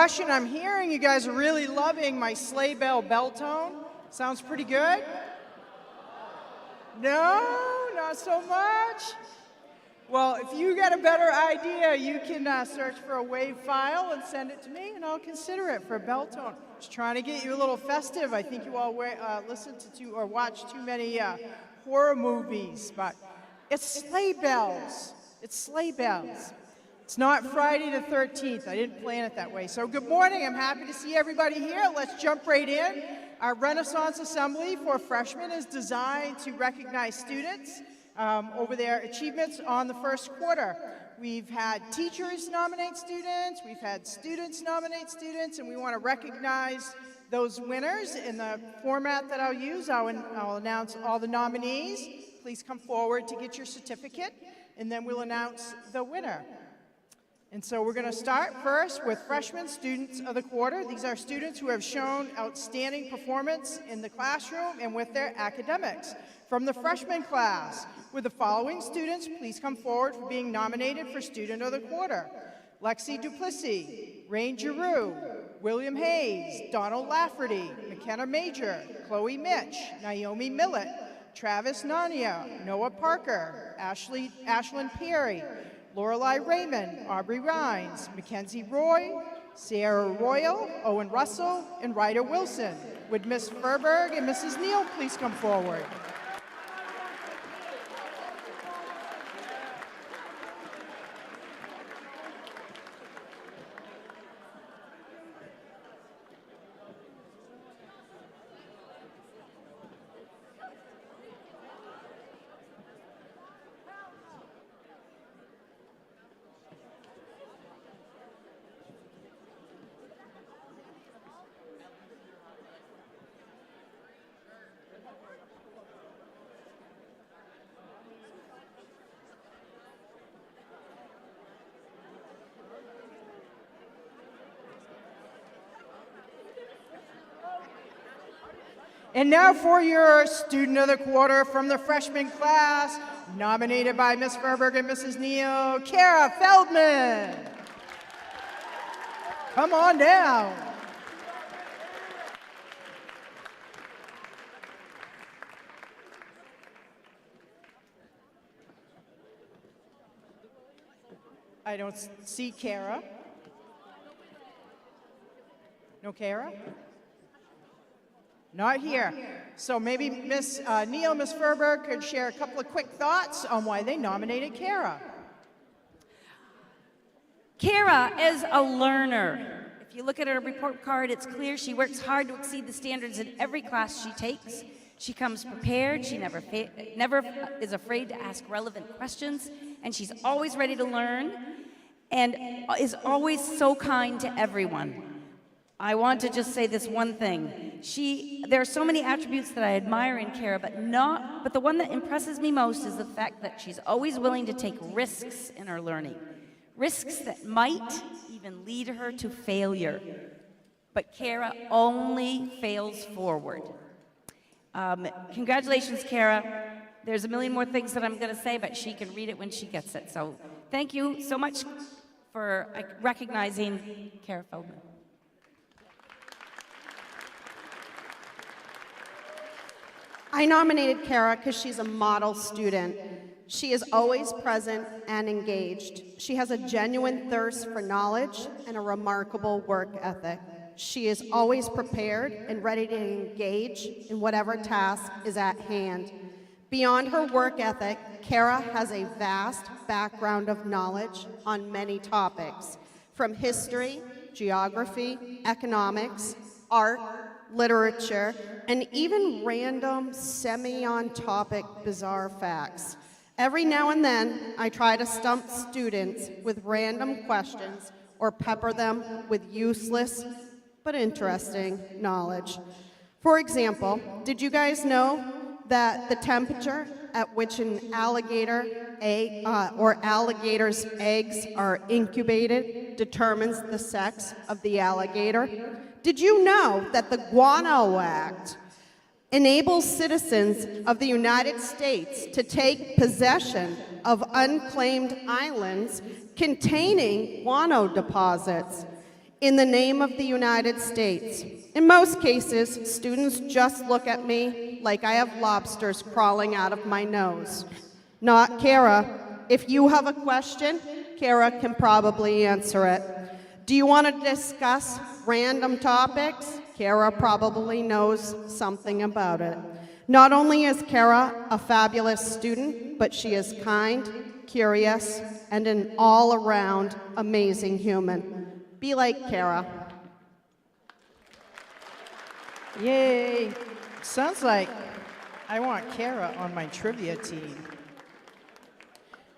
question. I'm hearing you guys are really loving my sleigh bell bell tone. Sounds pretty good? No, not so much. Well, if you got a better idea, you can search for a WAV file and send it to me, and I'll consider it for a bell tone. Just trying to get you a little festive. I think you all listen to or watch too many horror movies, but it's sleigh bells. It's sleigh bells. It's not Friday the 13th. I didn't plan it that way. So good morning. I'm happy to see everybody here. Let's jump right in. Our Renaissance Assembly for Freshmen is designed to recognize students over their achievements on the first quarter. We've had teachers nominate students, we've had students nominate students, and we want to recognize those winners in the format that I'll use. I'll announce all the nominees. Please come forward to get your certificate, and then we'll announce the winner. And so we're going to start first with freshman students of the quarter. These are students who have shown outstanding performance in the classroom and with their academics. From the freshman class, with the following students, please come forward for being nominated for Student of the Quarter. Lexi Duplessis, Rain Giroux, William Hayes, Donald Lafferty, McKenna Major, Chloe Mitch, Naomi Millett, Travis Nania, Noah Parker, Ashlyn Perry, Lorelei Raymond, Aubrey Rhines, Mackenzie Roy, Sierra Royal, Owen Russell, and Ryder Wilson. Would Ms. Furberg and Mrs. Neal please come forward? And now for your Student of the Quarter from the freshman class, nominated by Ms. Furberg and Mrs. Neal, Kara Feldman. Come on down. I don't see Kara. No Kara? Not here. So maybe Ms. Neal, Ms. Furberg could share a couple of quick thoughts on why they nominated Kara. Kara is a learner. If you look at her report card, it's clear she works hard to exceed the standards in every class she takes. She comes prepared, she never is afraid to ask relevant questions, and she's always ready to learn, and is always so kind to everyone. I want to just say this one thing. There are so many attributes that I admire in Kara, but the one that impresses me most is the fact that she's always willing to take risks in her learning. Risks that might even lead her to failure. But Kara only fails forward. Congratulations, Kara. There's a million more things that I'm going to say, but she can read it when she gets it. So thank you so much for recognizing Kara Feldman. I nominated Kara because she's a model student. She is always present and engaged. She has a genuine thirst for knowledge and a remarkable work ethic. She is always prepared and ready to engage in whatever task is at hand. Beyond her work ethic, Kara has a vast background of knowledge on many topics, from history, geography, economics, art, literature, and even random semi-on-topic bizarre facts. Every now and then, I try to stump students with random questions or pepper them with useless but interesting knowledge. For example, did you guys know that the temperature at which an alligator or alligator's eggs are incubated determines the sex of the alligator? Did you know that the Guano Act enables citizens of the United States to take possession of unclaimed islands containing guano deposits? In the name of the United States. In most cases, students just look at me like I have lobsters crawling out of my nose. Not Kara. If you have a question, Kara can probably answer it. Do you want to discuss random topics? Kara probably knows something about it. Not only is Kara a fabulous student, but she is kind, curious, and an all-around amazing human. Be like Kara. Yay. Sounds like I want Kara on my trivia team.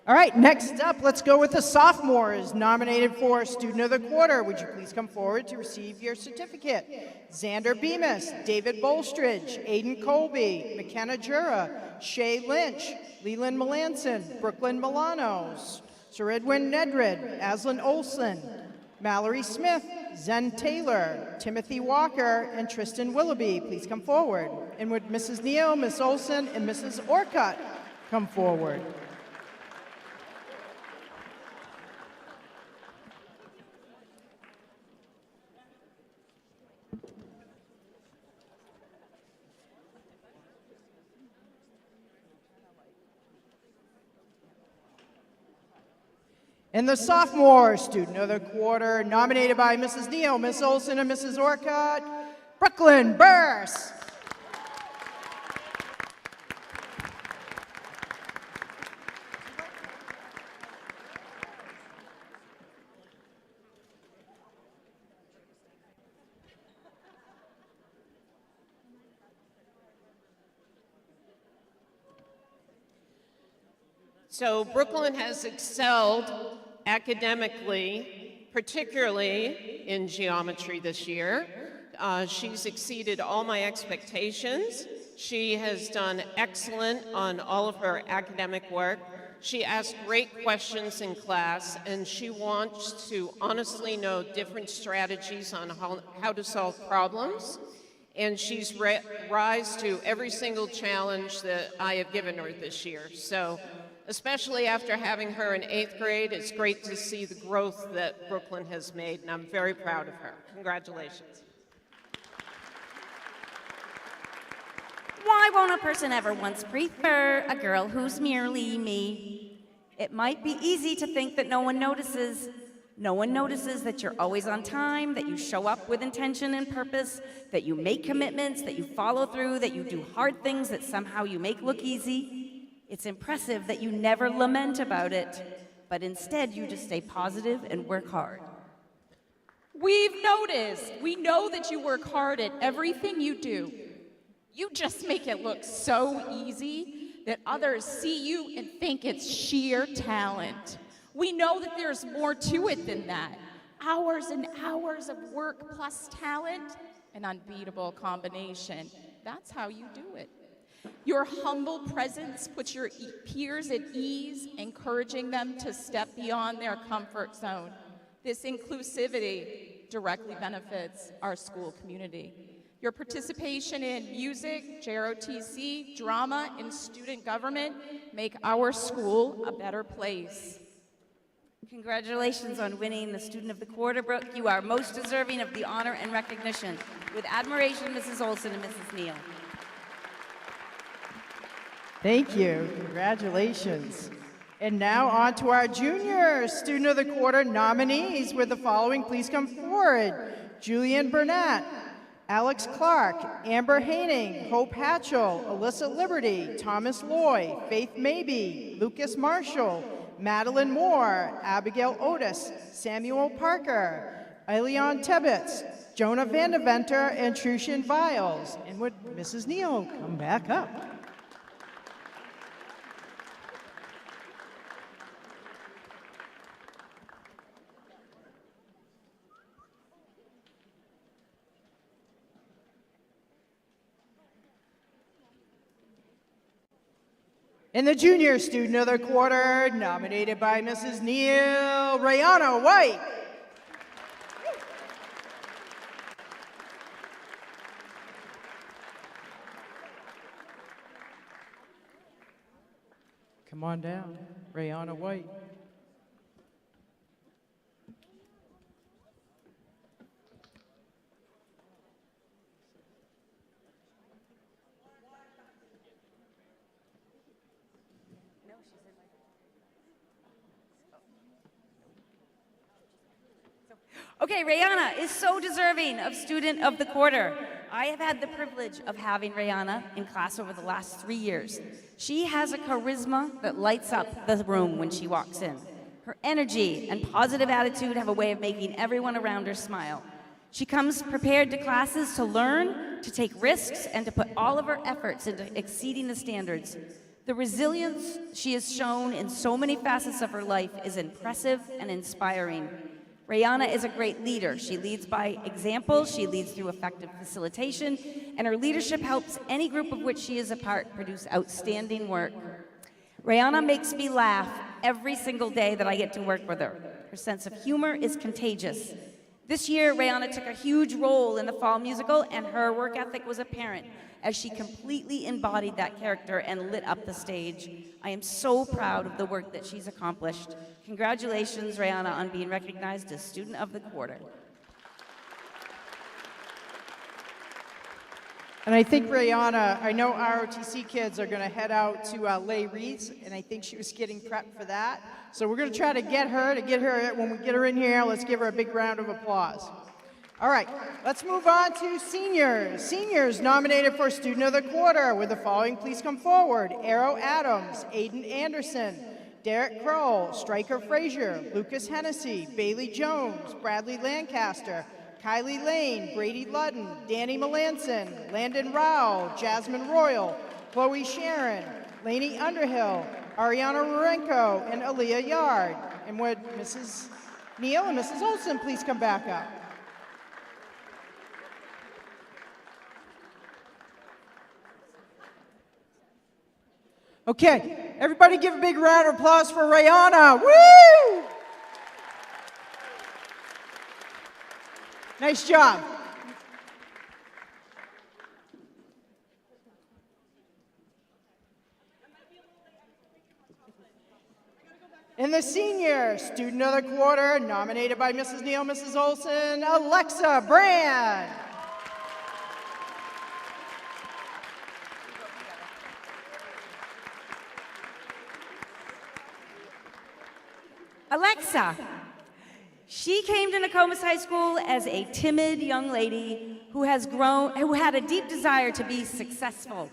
All right, next up, let's go with the sophomores nominated for Student of the Quarter. Would you please come forward to receive your certificate? Xander Bemis, David Bolstridge, Aiden Colby, McKenna Jura, Shay Lynch, Leland Melanson, Brooklyn Milanos, Sir Edwin Nedred, Aslan Olson, Mallory Smith, Zen Taylor, Timothy Walker, and Tristan Willoughby. Please come forward. And would Mrs. Neal, Miss Olson, and Mrs. Orcutt come forward? And the sophomore student of the quarter, nominated by Mrs. Neal, Miss Olson, and Mrs. Orcutt, Brooklyn Burse. So Brooklyn has excelled academically, particularly in geometry this year. She's exceeded all my expectations. She has done excellent on all of her academic work. She asked great questions in class, and she wants to honestly know different strategies on how to solve problems. And she's rise to every single challenge that I have given her this year. So, especially after having her in 8th grade, it's great to see the growth that Brooklyn has made, and I'm very proud of her. Congratulations. Why won't a person ever once prefer a girl who's merely me? It might be easy to think that no one notices. No one notices that you're always on time, that you show up with intention and purpose, that you make commitments, that you follow through, that you do hard things that somehow you make look easy. It's impressive that you never lament about it, but instead you just stay positive and work hard. We've noticed. We know that you work hard at everything you do. You just make it look so easy that others see you and think it's sheer talent. We know that there's more to it than that. Hours and hours of work plus talent, an unbeatable combination. That's how you do it. Your humble presence puts your peers at ease, encouraging them to step beyond their comfort zone. This inclusivity directly benefits our school community. Your participation in music, JROTC, drama, and student government make our school a better place. Congratulations on winning the Student of the Quarter, Brooke. You are most deserving of the honor and recognition. With admiration, Mrs. Olson and Mrs. Neal. Thank you. Congratulations. And now on to our junior Student of the Quarter nominees with the following. Please come forward. Julian Burnett, Alex Clark, Amber Haining, Hope Hatchell, Alyssa Liberty, Thomas Loy, Faith Maybe, Lucas Marshall, Madeline Moore, Abigail Otis, Samuel Parker, Elion Tebbets, Jonah Vandeventer, and Trushin Viles. And would Mrs. Neal come back up? And the junior student of the quarter, nominated by Mrs. Neal, Rayana White. Come on down, Rayana White. Okay, Rihanna is so deserving of Student of the Quarter. I have had the privilege of having Rihanna in class over the last 3 years. She has a charisma that lights up the room when she walks in. Her energy and positive attitude have a way of making everyone around her smile. She comes prepared to classes to learn, to take risks, and to put all of her efforts into exceeding the standards. The resilience she has shown in so many facets of her life is impressive and inspiring. Rihanna is a great leader. She leads by example, she leads through effective facilitation, and her leadership helps any group of which she is a part produce outstanding work. Rihanna makes me laugh every single day that I get to work with her. Her sense of humor is contagious. This year, Rihanna took a huge role in the fall musical, and her work ethic was apparent as she completely embodied that character and lit up the stage. I am so proud of the work that she's accomplished. Congratulations, Rihanna, on being recognized as Student of the Quarter. And I think Rihanna, I know ROTC kids are going to head out to lay wreaths, and I think she was getting prepped for that. So we're going to try to get her, when we get her in here, let's give her a big round of applause. All right, let's move on to seniors. Seniors nominated for Student of the Quarter with the following, please come forward. Arrow Adams, Aiden Anderson, Derek Kroll, Stryker Frazier, Lucas Hennessy, Bailey Jones, Bradley Lancaster, Kylie Lane, Brady Ludden, Danny Melanson, Landon Rao, Jasmine Royal, Chloe Sharon, Lainey Underhill, Ariana Rurenko, and Aaliyah Yard. And would Mrs. Neal and Mrs. Olson please come back up? Okay, everybody give a big round of applause for Rihanna. Woo! Nice job. And the senior Student of the Quarter, nominated by Mrs. Neal, Mrs. Olson, Alexa Brand. Alexa. She came to Nokomis High School as a timid young lady who had a deep desire to be successful.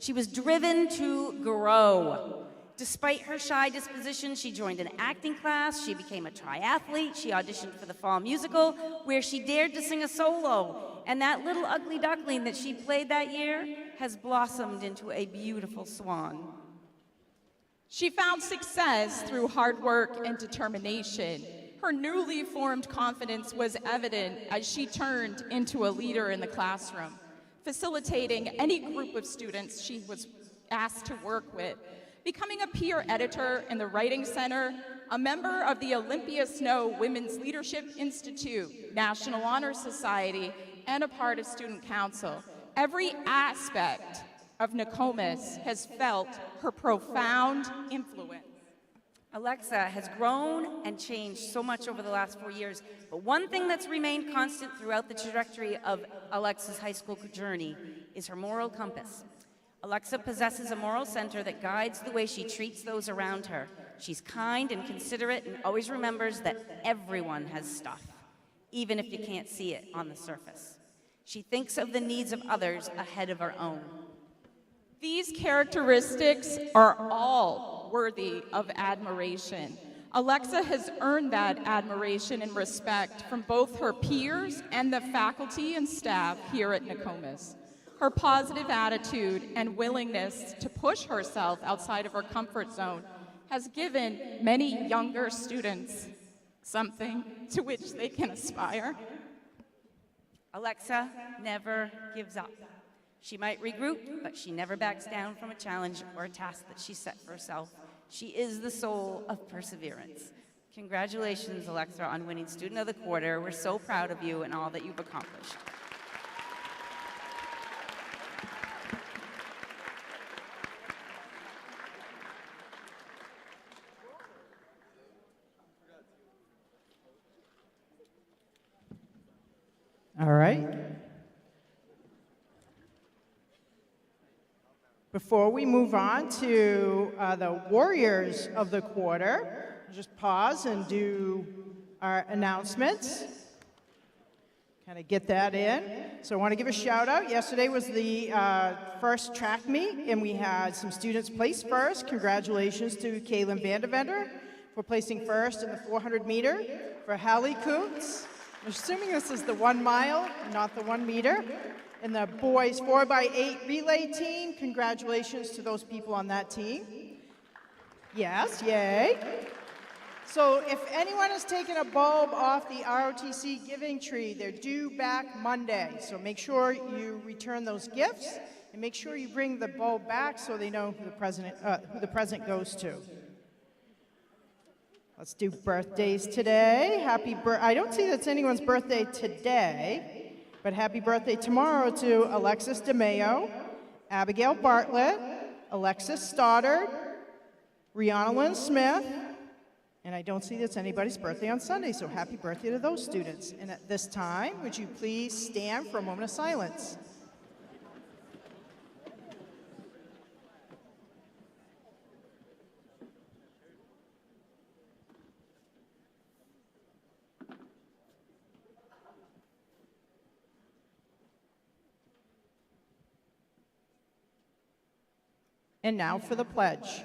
She was driven to grow. Despite her shy disposition, she joined an acting class, she became a triathlete, she auditioned for the fall musical, where she dared to sing a solo. And that little ugly duckling that she played that year has blossomed into a beautiful swan. She found success through hard work and determination. Her newly formed confidence was evident as she turned into a leader in the classroom, facilitating any group of students she was asked to work with, becoming a peer editor in the Writing Center, a member of the Olympia Snow Women's Leadership Institute, National Honor Society, and a part of Student Council. Every aspect of Nokomis has felt her profound influence. Alexa has grown and changed so much over the last 4 years, but one thing that's remained constant throughout the trajectory of Alexa's high school journey is her moral compass. Alexa possesses a moral center that guides the way she treats those around her. She's kind and considerate and always remembers that everyone has stuff, even if you can't see it on the surface. She thinks of the needs of others ahead of her own. These characteristics are all worthy of admiration. Alexa has earned that admiration and respect from both her peers and the faculty and staff here at Nokomis. Her positive attitude and willingness to push herself outside of her comfort zone has given many younger students something to which they can aspire. Alexa never gives up. She might regroup, but she never backs down from a challenge or a task that she set for herself. She is the soul of perseverance. Congratulations, Alexa, on winning Student of the Quarter. We're so proud of you and all that you've accomplished. All right. Before we move on to the Warriors of the Quarter, just pause and do our announcements. kind of get that in. So I want to give a shout out. Yesterday was the first track meet, and we had some students place first. Congratulations to Kaylin Vandevender for placing first in the 400 meter. For Hallie Koontz, I'm assuming this is the 1 mile, not the 1 meter. And the boys 4x8 relay team, congratulations to those people on that team. Yes, yay. So if anyone has taken a bulb off the ROTC giving tree, they're due back Monday. So make sure you return those gifts and make sure you bring the bulb back so they know who the present goes to. Let's do birthdays today. I don't see that's anyone's birthday today, but happy birthday tomorrow to Alexis DeMayo, Abigail Bartlett, Alexis Stoddard, Rihanna Lynn Smith, and I don't see that's anybody's birthday on Sunday, so happy birthday to those students. And at this time, would you please stand for a moment of silence? And now for the pledge.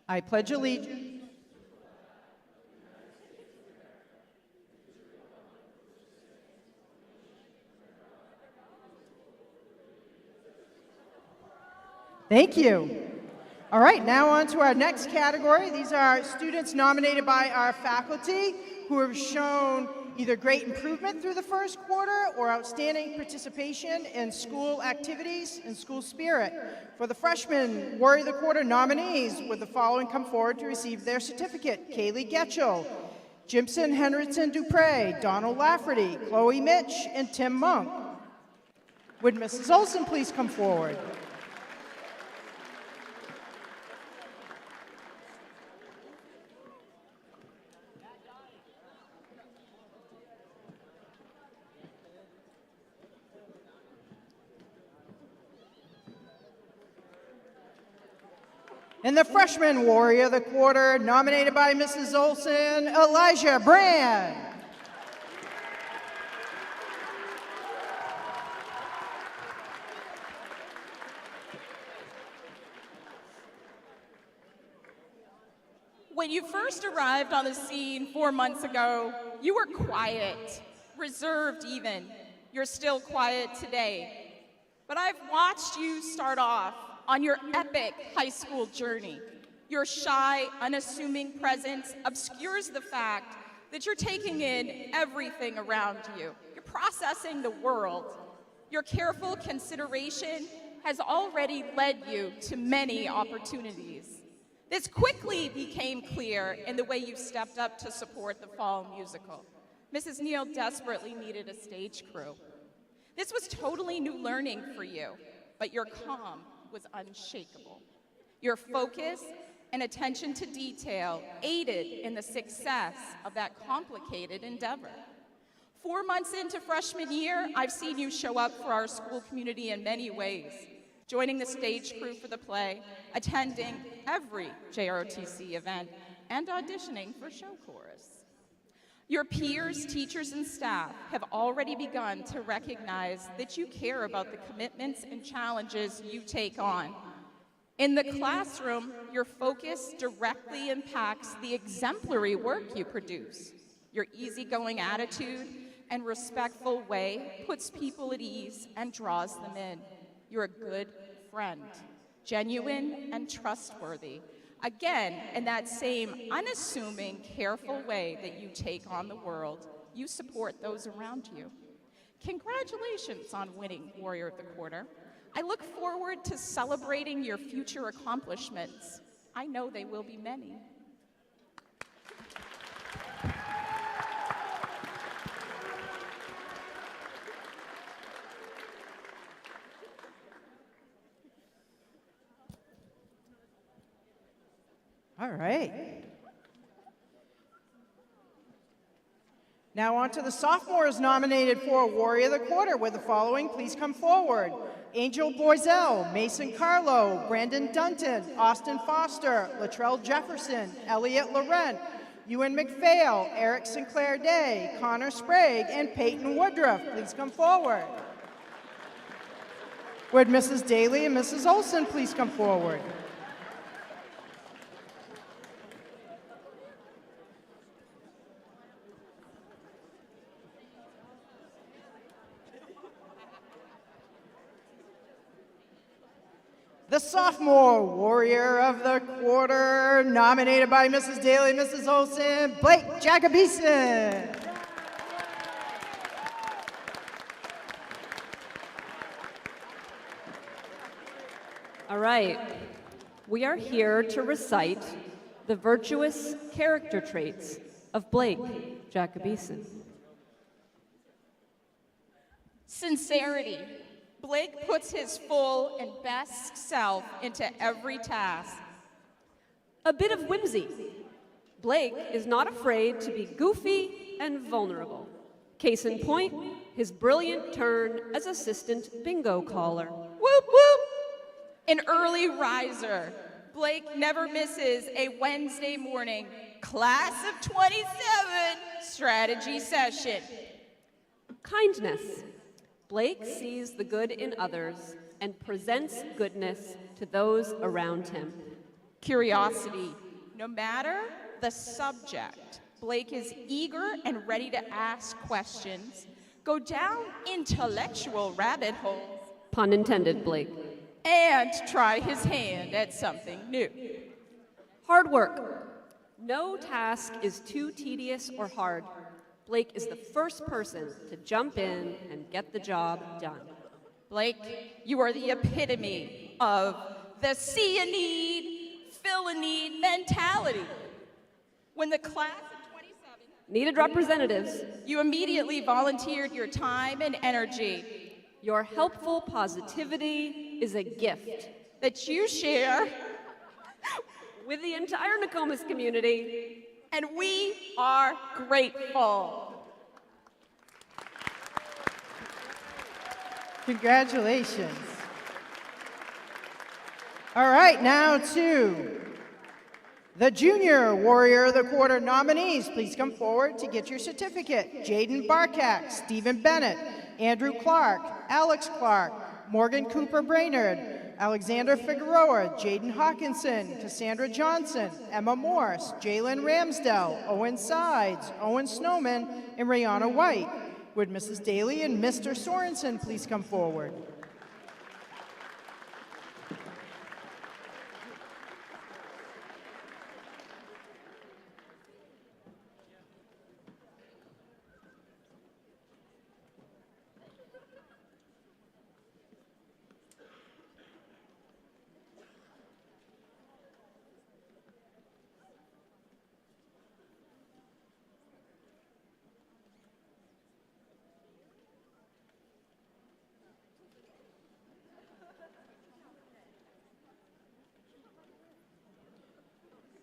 I pledge allegiance. Thank you. All right, now on to our next category. These are students nominated by our faculty who have shown either great improvement through the first quarter or outstanding participation in school activities and school spirit. For the freshmen Warrior of the Quarter nominees, would the following come forward to receive their certificate? Kaylee Getchell, Jimson Henderson Dupre, Donald Lafferty, Chloe Mitch, and Tim Monk. Would Mrs. Olson please come forward? And the freshman Warrior of the Quarter, nominated by Mrs. Olson, Elijah Brand. When you first arrived on the scene 4 months ago, you were quiet, reserved even. You're still quiet today. But I've watched you start off on your epic high school journey. Your shy, unassuming presence obscures the fact that you're taking in everything around you. You're processing the world. Your careful consideration has already led you to many opportunities. This quickly became clear in the way you stepped up to support the fall musical. Mrs. Neal desperately needed a stage crew. This was totally new learning for you, but your calm was unshakable. Your focus and attention to detail aided in the success of that complicated endeavor. 4 months into freshman year, I've seen you show up for our school community in many ways, joining the stage crew for the play, attending every JROTC event, and auditioning for show chorus. Your peers, teachers, and staff have already begun to recognize that you care about the commitments and challenges you take on. In the classroom, your focus directly impacts the exemplary work you produce. Your easygoing attitude and respectful way puts people at ease and draws them in. You're a good friend, genuine and trustworthy. Again, in that same unassuming, careful way that you take on the world, you support those around you. Congratulations on winning Warrior of the Quarter. I look forward to celebrating your future accomplishments. I know they will be many. All right. Now on to the sophomores nominated for Warrior of the Quarter. With the following, please come forward. Angel Boiselle, Mason Carlo, Brandon Dunton, Austin Foster, Latrell Jefferson, Elliot Laurent, Ewan McPhail, Eric Sinclair Day, Connor Sprague, and Peyton Woodruff. Please come forward. Would Mrs. Daly and Mrs. Olson please come forward? The sophomore warrior of the quarter, nominated by Mrs. Daly and Mrs. Olson, Blake Jacobson. All right, we are here to recite the virtuous character traits of Blake Jacobson. Sincerity. Blake puts his full and best self into every task. A bit of whimsy. Blake is not afraid to be goofy and vulnerable. Case in point, his brilliant turn as assistant bingo caller. Whoop, whoop. An early riser. Blake never misses a Wednesday morning class of 27 strategy session. Kindness. Blake sees the good in others and presents goodness to those around him. Curiosity. No matter the subject, Blake is eager and ready to ask questions, go down intellectual rabbit holes, Pun intended, Blake. and try his hand at something new. Hard work. No task is too tedious or hard. Blake is the first person to jump in and get the job done. Blake, you are the epitome of the see a need, fill a need mentality. When the class of 27, Needed representatives, you immediately volunteered your time and energy your helpful positivity is a gift that you share, with the entire Nokomis community. and we are grateful. Congratulations. All right, now to the Junior Warrior of the Quarter nominees. Please come forward to get your certificate. Jaden Barkak, Stephen Bennett, Andrew Clark, Alex Clark, Morgan Cooper Brainerd, Alexander Figueroa, Jaden Hawkinson, Cassandra Johnson, Emma Morse, Jalen Ramsdell, Owen Sides, Owen Snowman, and Rihanna White. Would Mrs. Daly and Mr. Sorensen please come forward?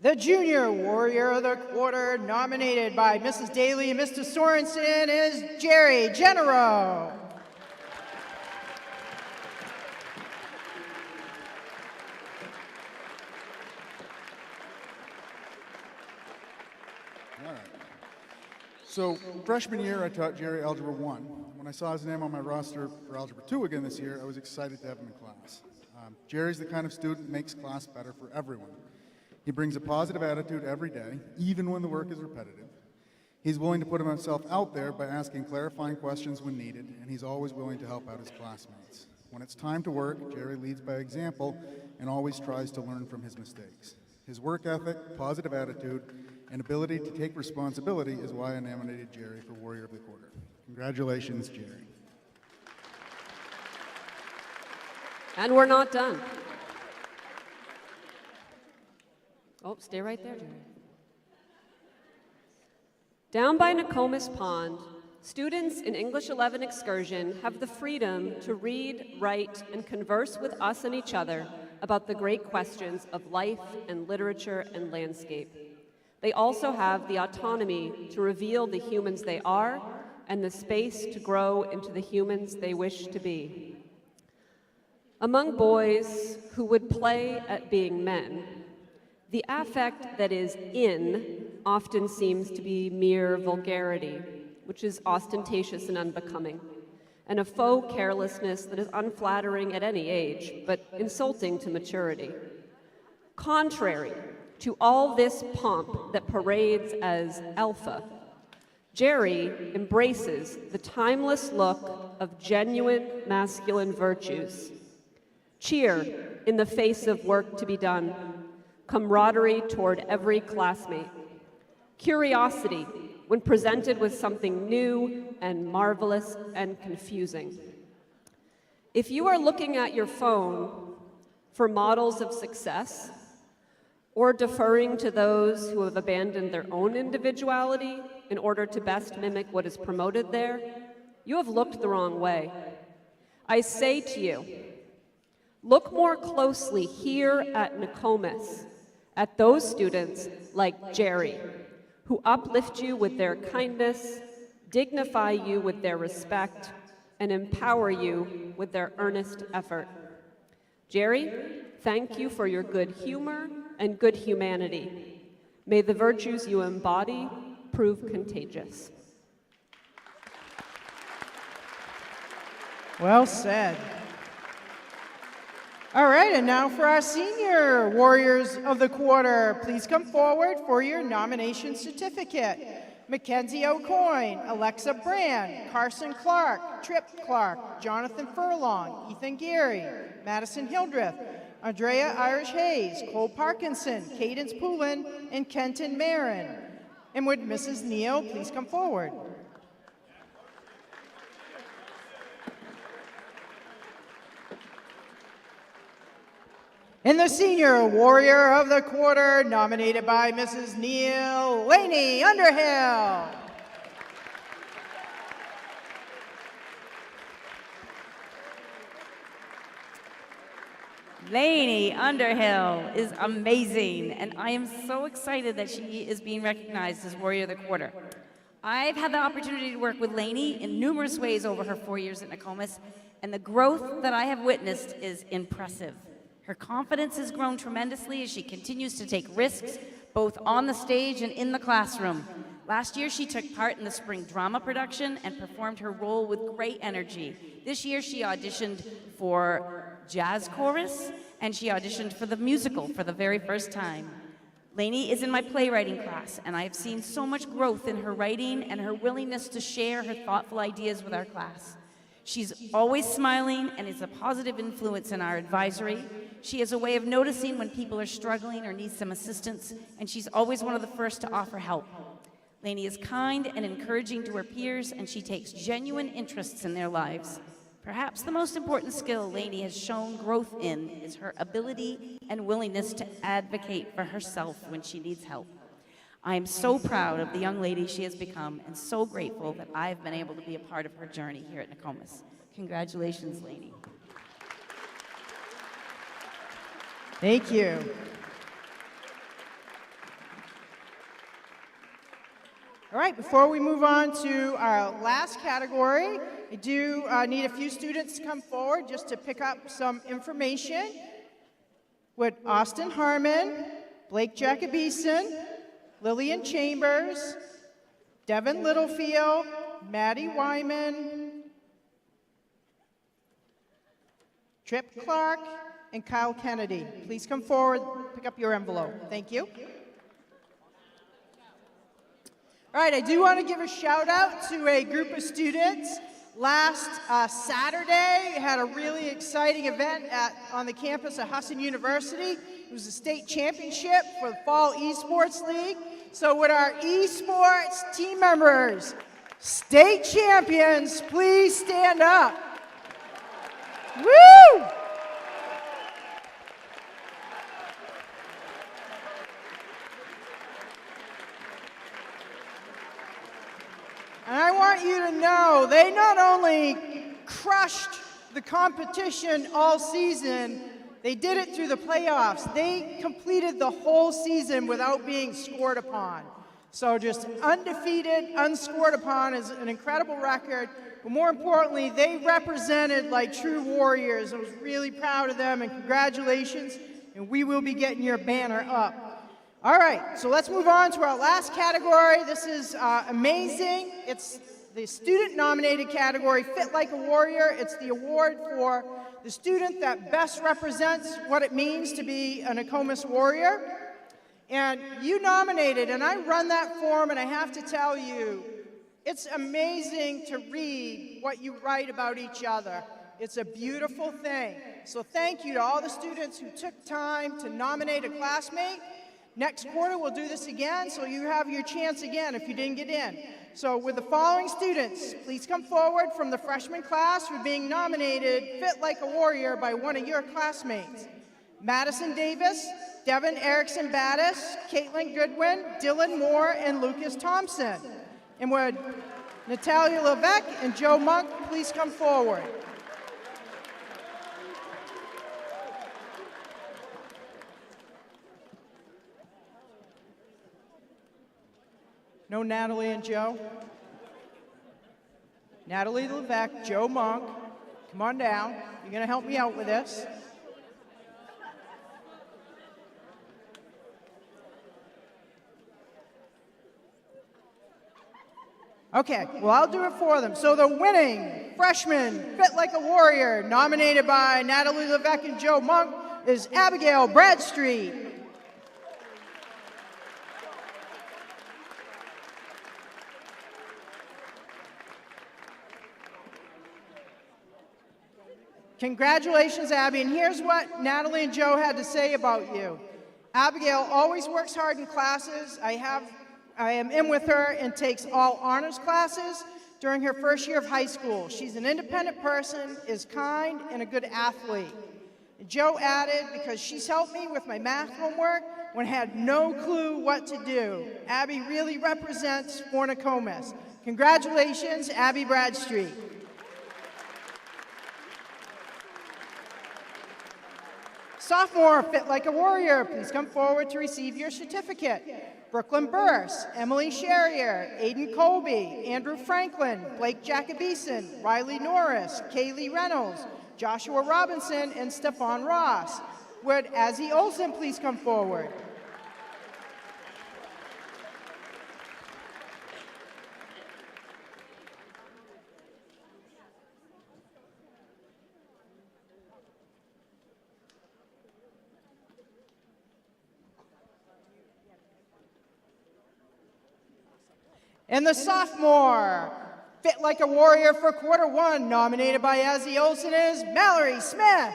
The Junior Warrior of the Quarter, nominated by Mrs. Daly and Mr. Sorensen, is Jerry Genero. All right. So freshman year, I taught Jerry Algebra 1. When I saw his name on my roster for Algebra 2 again this year, I was excited to have him in class. Jerry's the kind of student that makes class better for everyone. He brings a positive attitude every day, even when the work is repetitive. He's willing to put himself out there by asking clarifying questions when needed, and he's always willing to help out his classmates. When it's time to work, Jerry leads by example and always tries to learn from his mistakes. His work ethic, positive attitude, and ability to take responsibility is why I nominated Jerry for Warrior of the Quarter. Congratulations, Jerry. And we're not done. Oh, stay right there, Jerry. Down by Nokomis Pond, students in English 11 excursion have the freedom to read, write, and converse with us and each other about the great questions of life and literature and landscape. They also have the autonomy to reveal the humans they are and the space to grow into the humans they wish to be. Among boys who would play at being men, the affect that is in often seems to be mere vulgarity, which is ostentatious and unbecoming, and a faux carelessness that is unflattering at any age, but insulting to maturity. Contrary to all this pomp that parades as alpha, Jerry embraces the timeless look of genuine masculine virtues. Cheer in the face of work to be done, camaraderie toward every classmate, curiosity when presented with something new and marvelous and confusing. If you are looking at your phone for models of success, or deferring to those who have abandoned their own individuality in order to best mimic what is promoted there, you have looked the wrong way. I say to you, look more closely here at Nokomis, at those students like Jerry, who uplift you with their kindness, dignify you with their respect, and empower you with their earnest effort. Jerry, thank you for your good humor and good humanity. May the virtues you embody prove contagious. Well said. All right, and now for our senior Warriors of the Quarter. Please come forward for your nomination certificate. Mackenzie O'Coin, Alexa Brand, Carson Clark, Tripp Clark, Jonathan Furlong, Ethan Gary, Madison Hildreth, Andrea Irish Hayes, Cole Parkinson, Cadence Poulin, and Kenton Marin. And would Mrs. Neal please come forward? And the Senior Warrior of the Quarter, nominated by Mrs. Neal, Laney Underhill. Laney Underhill is amazing, and I am so excited that she is being recognized as Warrior of the Quarter. I've had the opportunity to work with Laney in numerous ways over her 4 years at Nokomis, and the growth that I have witnessed is impressive. Her confidence has grown tremendously as she continues to take risks, both on the stage and in the classroom. Last year, she took part in the spring drama production and performed her role with great energy. This year, she auditioned for jazz chorus, and she auditioned for the musical for the very first time. Laney is in my playwriting class, and I have seen so much growth in her writing and her willingness to share her thoughtful ideas with our class. She's always smiling and is a positive influence in our advisory. She has a way of noticing when people are struggling or need some assistance, and she's always one of the first to offer help. Laney is kind and encouraging to her peers, and she takes genuine interests in their lives. Perhaps the most important skill Laney has shown growth in is her ability and willingness to advocate for herself when she needs help. I am so proud of the young lady she has become and so grateful that I've been able to be a part of her journey here at Nokomis. Congratulations, Laney. Thank you. All right, before we move on to our last category, I do need a few students to come forward just to pick up some information. Would Austin Harmon, Blake Jacobeson, Lillian Chambers, Devin Littlefield, Maddie Wyman, Tripp Clark, and Kyle Kennedy. Please come forward, pick up your envelope. Thank you. All right, I do want to give a shout out to a group of students. Last Saturday, we had a really exciting event on the campus of Husson University. It was a state championship for the Fall Esports League. So would our esports team members, state champions, please stand up. Woo! And I want you to know, they not only crushed the competition all season, they did it through the playoffs. They completed the whole season without being scored upon. So just undefeated, unscored upon is an incredible record. But more importantly, they represented like true warriors. I was really proud of them, and congratulations. And we will be getting your banner up. All right, so let's move on to our last category. This is amazing. It's the student-nominated category, Fit Like a Warrior. It's the award for the student that best represents what it means to be a Nokomis warrior. And you nominated, and I run that form, and I have to tell you, it's amazing to read what you write about each other. It's a beautiful thing. So thank you to all the students who took time to nominate a classmate. Next quarter, we'll do this again, so you have your chance again if you didn't get in. So with the following students, please come forward from the freshman class for being nominated Fit Like a Warrior by one of your classmates. Madison Davis, Devin Erickson Battis, Caitlin Goodwin, Dylan Moore, and Lucas Thompson. And would Natalia Levesque and Joe Monk please come forward? No Natalie and Joe? Natalie Levesque, Joe Monk, come on down. You're going to help me out with this. Okay, well, I'll do it for them. So the winning freshman Fit Like a Warrior, nominated by Natalie Levesque and Joe Monk, is Abigail Bradstreet. Congratulations, Abby, and here's what Natalie and Joe had to say about you. Abigail always works hard in classes. I am in with her and takes all honors classes during her first year of high school. She's an independent person, is kind, and a good athlete. And Joe added, because she's helped me with my math homework when I had no clue what to do. Abby really represents for Nokomis. Congratulations, Abby Bradstreet. Sophomore Fit Like a Warrior, please come forward to receive your certificate. Brooklyn Burse, Emily Sherrier, Aiden Colby, Andrew Franklin, Blake Jacobeson, Riley Norris, Kaylee Reynolds, Joshua Robinson, and Stefan Ross. Would Azzy Olson please come forward? And the sophomore Fit Like a Warrior for quarter one, nominated by Azzy Olson, is Mallory Smith.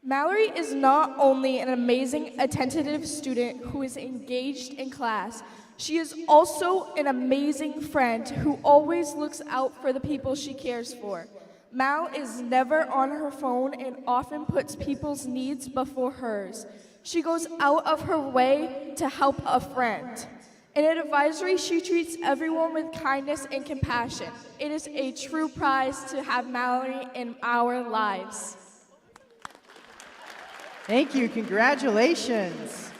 Mallory is not only an amazing, attentive student who is engaged in class, she is also an amazing friend who always looks out for the people she cares for. Mal is never on her phone and often puts people's needs before hers. She goes out of her way to help a friend. In an advisory, she treats everyone with kindness and compassion. It is a true prize to have Mallory in our lives. Thank you, congratulations.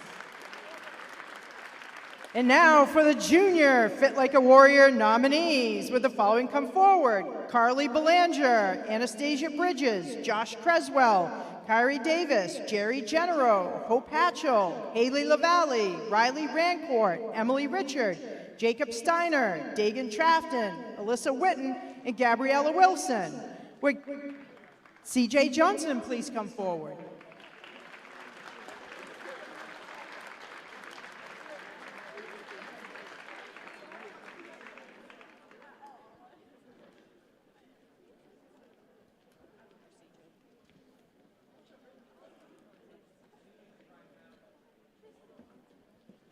And now for the junior Fit Like a Warrior nominees, with the following come forward: Carly Belanger, Anastasia Bridges, Josh Creswell, Kyrie Davis, Jerry Genero, Hope Hatchell, Haley LaValle, Riley Rancourt, Emily Richard, Jacob Steiner, Dagan Trafton, Alyssa Witten, and Gabriella Wilson. Would CJ Johnson please come forward?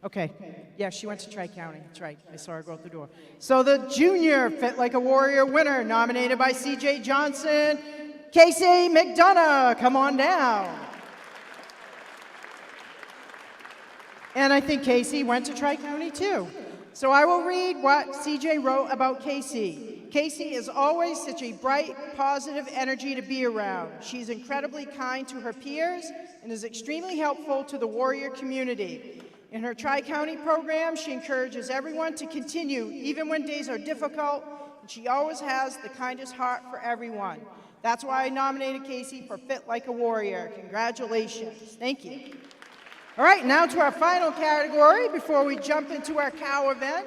Okay, yeah, she went to Tri-County, that's right, I saw her go out the door. So the junior Fit Like a Warrior winner, nominated by CJ Johnson, Casey McDonough, come on down. And I think Casey went to Tri-County too. So I will read what CJ wrote about Casey. Casey is always such a bright, positive energy to be around. She's incredibly kind to her peers and is extremely helpful to the Warrior community. In her Tri-County program, she encourages everyone to continue even when days are difficult, and she always has the kindest heart for everyone. That's why I nominated Casey for Fit Like a Warrior. Congratulations. Thank you. All right, now to our final category before we jump into our cow event.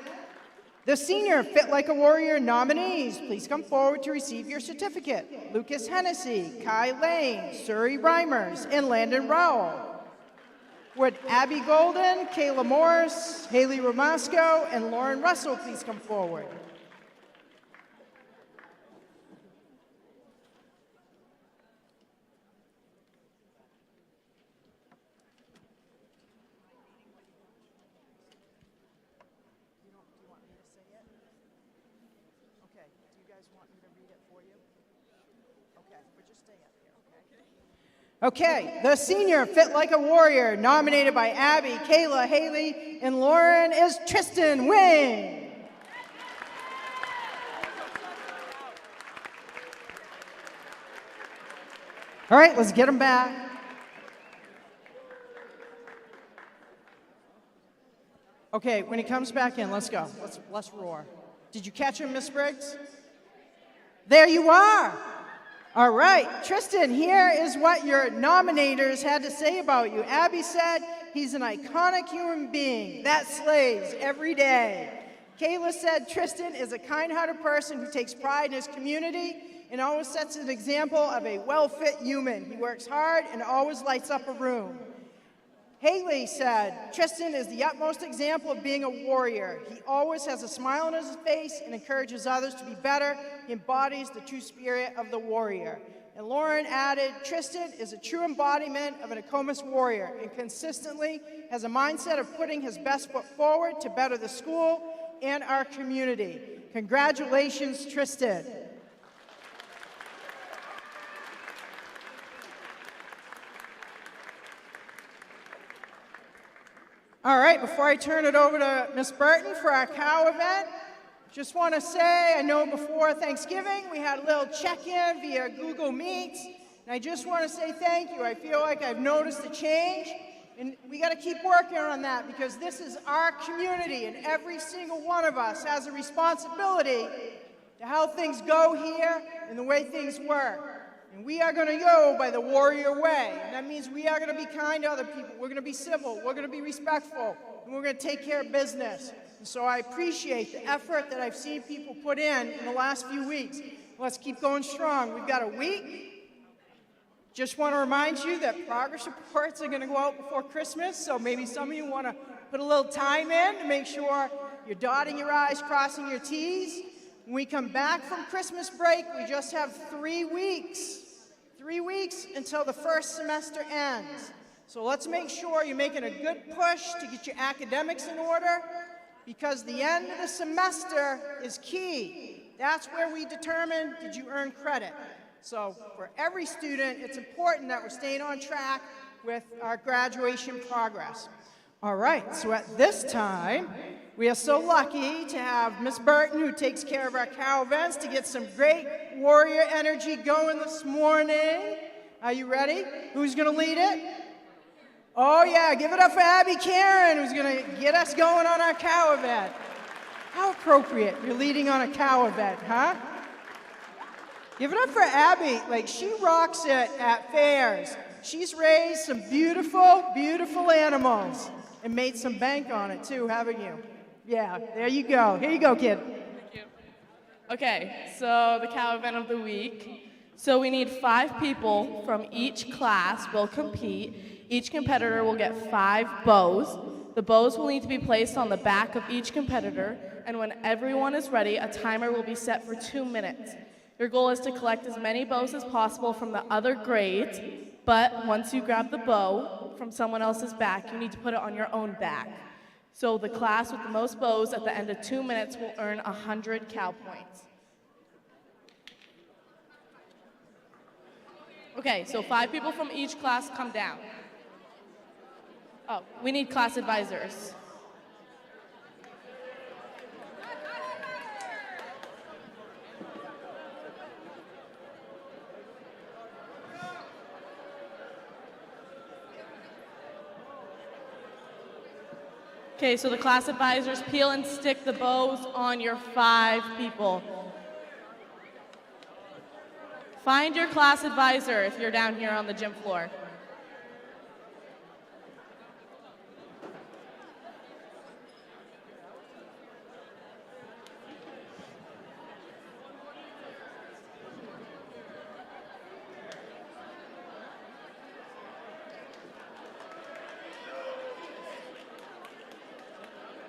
The senior Fit Like a Warrior nominees, please come forward to receive your certificate. Lucas Hennessy, Kai Lane, Surrey Reimers, and Landon Rowell. Would Abby Golden, Kayla Morris, Haley Ramasco, and Lauren Russell please come forward? Okay, the senior Fit Like a Warrior, nominated by Abby, Kayla, Haley, and Lauren, is Tristan Wing. All right, let's get him back. Okay, when he comes back in, let's go. Let's roar. Did you catch him, Miss Briggs? There you are. All right, Tristan, here is what your nominators had to say about you. Abby said he's an iconic human being that slays every day. Kayla said Tristan is a kind-hearted person who takes pride in his community and always sets an example of a well-fit human. He works hard and always lights up a room. Haley said Tristan is the utmost example of being a warrior. He always has a smile on his face and encourages others to be better. He embodies the true spirit of the warrior. And Lauren added, Tristan is a true embodiment of an Nokomis warrior and consistently has a mindset of putting his best foot forward to better the school and our community. Congratulations, Tristan. All right, before I turn it over to Miss Burton for our cow event, just want to say, I know before Thanksgiving we had a little check-in via Google Meets, and I just want to say thank you. I feel like I've noticed a change, and we got to keep working on that because this is our community, and every single one of us has a responsibility to how things go here and the way things work. And we are going to go by the warrior way. And that means we are going to be kind to other people. We're going to be civil. We're going to be respectful. And we're going to take care of business. And so I appreciate the effort that I've seen people put in the last few weeks. Let's keep going strong. We've got a week. Just want to remind you that progress reports are going to go out before Christmas. So maybe some of you want to put a little time in to make sure you're dotting your I's, crossing your T's. When we come back from Christmas break, we just have 3 weeks. 3 weeks until the first semester ends. So let's make sure you're making a good push to get your academics in order because the end of the semester is key. That's where we determine did you earn credit. So for every student, it's important that we're staying on track with our graduation progress. All right, so at this time, we are so lucky to have Miss Burton, who takes care of our cow events, to get some great warrior energy going this morning. Are you ready? Who's going to lead it? Oh, yeah, give it up for Abby Karen, who's going to get us going on our cow event. How appropriate, you're leading on a cow event, huh? Give it up for Abby. Like, she rocks it at fairs. She's raised some beautiful, beautiful animals and made some bank on it, too, haven't you? Yeah, there you go. Here you go, kid. Thank you. Okay, so the cow event of the week. So we need 5 people from each class will compete. Each competitor will get 5 bows. The bows will need to be placed on the back of each competitor, and when everyone is ready, a timer will be set for 2 minutes. Your goal is to collect as many bows as possible from the other grades, but once you grab the bow from someone else's back, you need to put it on your own back. So the class with the most bows at the end of 2 minutes will earn 100 cow points. Okay, so 5 people from each class come down. Oh, we need class advisors. Okay, so the class advisors, peel and stick the bows on your 5 people. Find your class advisor if you're down here on the gym floor.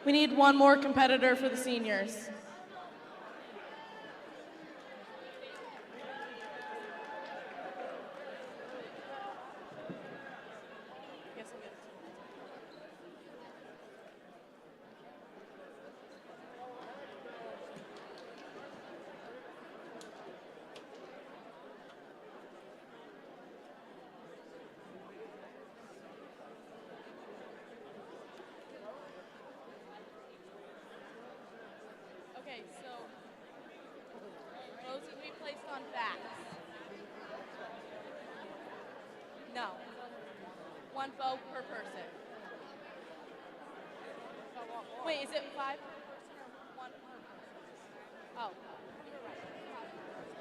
We need one more competitor for the seniors. Okay, so those will be placed on backs. No. One bow per person. Wait, is it 5 per person or 1 per person? Oh, you were right. 5 per person.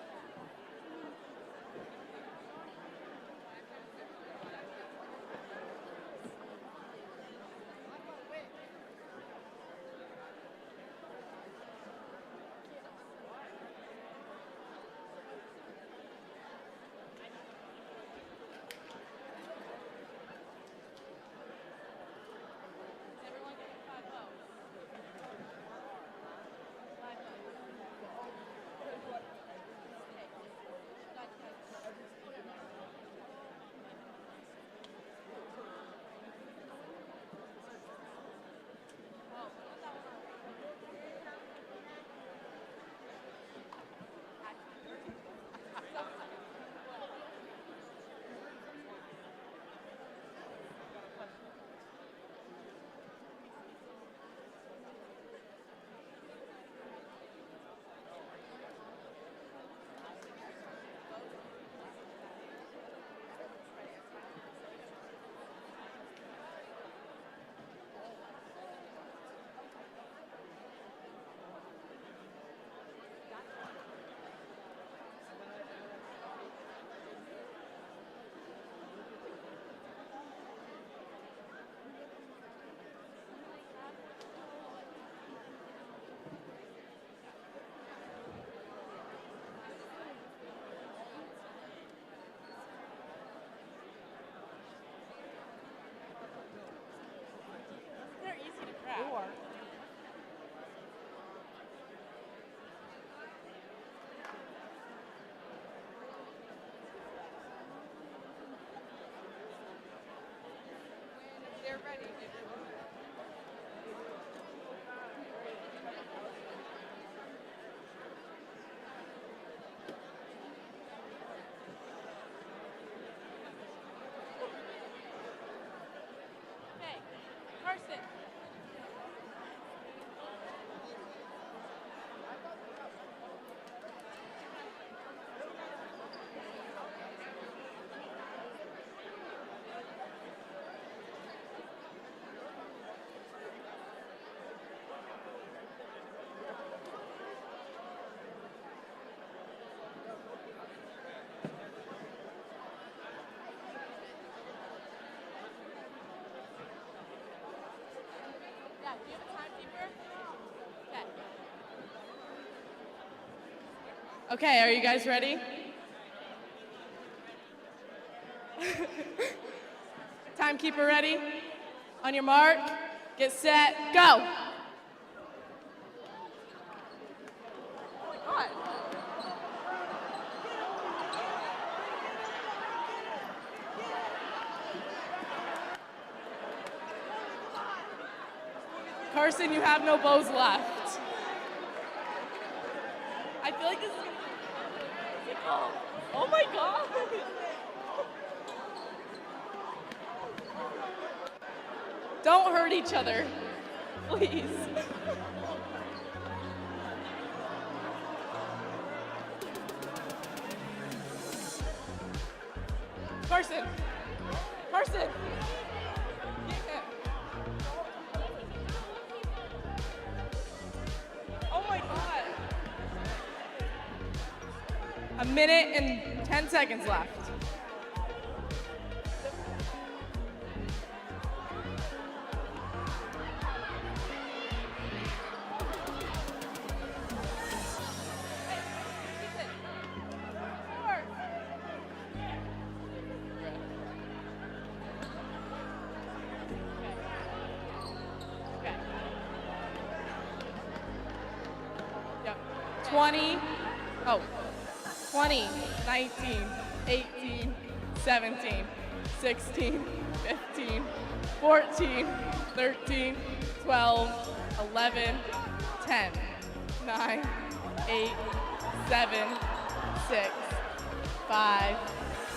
Is everyone getting 5 bows? 5 bows. Okay. Oh, put that one on. They're easy to craft. They're ready. Okay, Carson. Yeah, do you have a timekeeper? Okay. Okay, are you guys ready? Timekeeper ready? On your mark, get set, go! Carson, you have no bows left. I feel like this is gonna be oh my god! Don't hurt each other, please. Carson! Carson! Yeah. A minute and 10 seconds left. Okay. Yep. 20. Oh. 20, 19, 18, 17, 16, 15, 14, 13, 12, 11, 10, 9, 8, 7, 6, 5,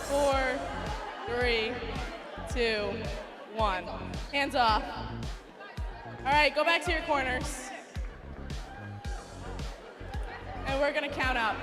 4, 3, 2, 1. Hands off. All right, go back to your corners. And we're gonna count up.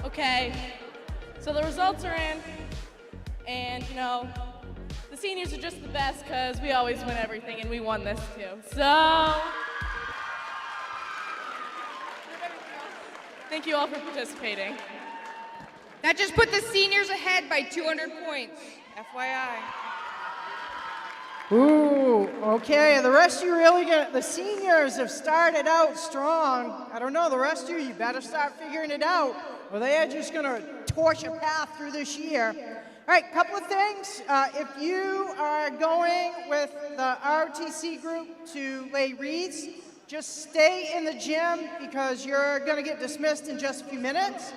Okay, so the results are in, and you know, the seniors are just the best because we always win everything, and we won this too. So, thank you all for participating. That just put the seniors ahead by 200 points, FYI. Ooh, okay, the rest of you really the seniors have started out strong. I don't know, the rest of you, you better start figuring it out, or they are just gonna torch a path through this year. All right, couple of things. If you are going with the ROTC group to lay wreaths, just stay in the gym because you're gonna get dismissed in just a few minutes.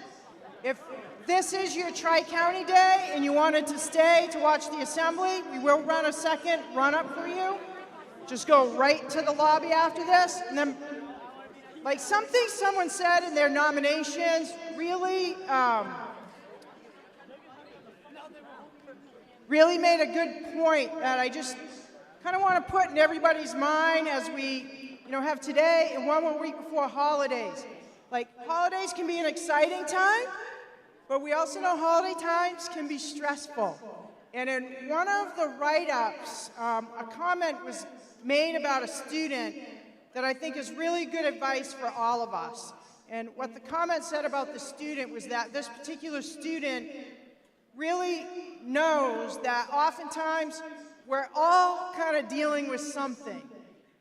If this is your Tri-County Day and you wanted to stay to watch the assembly, we will run a second run-up for you. Just go right to the lobby after this, and then, like something someone said in their nominations really, really made a good point that I just kind of want to put in everybody's mind as we, have today and one more week before holidays. Like, holidays can be an exciting time, but we also know holiday times can be stressful. And in one of the write-ups, a comment was made about a student that I think is really good advice for all of us. And what the comment said about the student was that this particular student really knows that oftentimes we're all kind of dealing with something.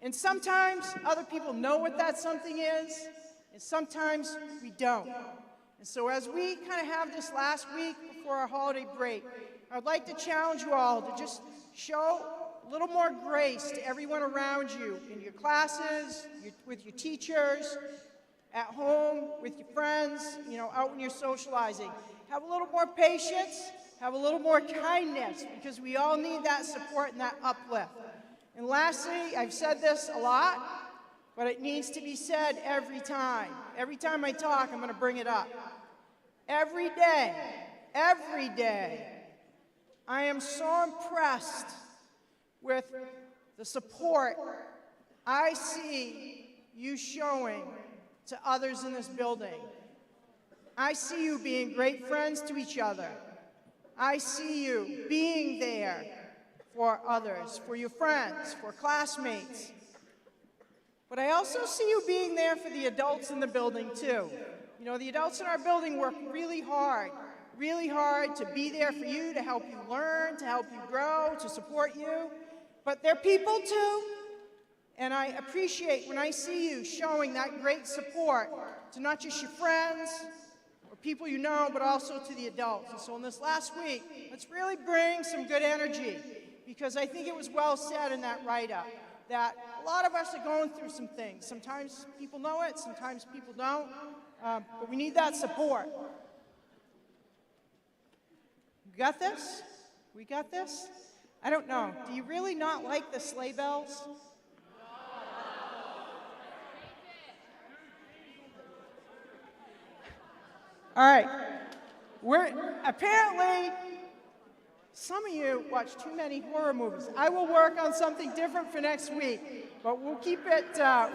And sometimes other people know what that something is, and sometimes we don't. And so as we kind of have this last week before our holiday break, I'd like to challenge you all to just show a little more grace to everyone around you in your classes, with your teachers, at home, with your friends, out when you're socializing. Have a little more patience, have a little more kindness, because we all need that support and that uplift. And lastly, I've said this a lot, but it needs to be said every time. Every time I talk, I'm going to bring it up. Every day, I am so impressed with the support I see you showing to others in this building. I see you being great friends to each other. I see you being there for others, for your friends, for classmates. But I also see you being there for the adults in the building too. The adults in our building work really hard to be there for you, to help you learn, to help you grow, to support you. but they're people too. And I appreciate when I see you showing that great support to not just your friends or people you know, but also to the adults. And so in this last week, let's really bring some good energy, because I think it was well said in that write-up that a lot of us are going through some things. Sometimes people know it, sometimes people don't, but we need that support. You got this? We got this? I don't know. Do you really not like the sleigh bells? All right. Apparently, some of you watch too many horror movies. I will work on something different for next week, but we'll keep it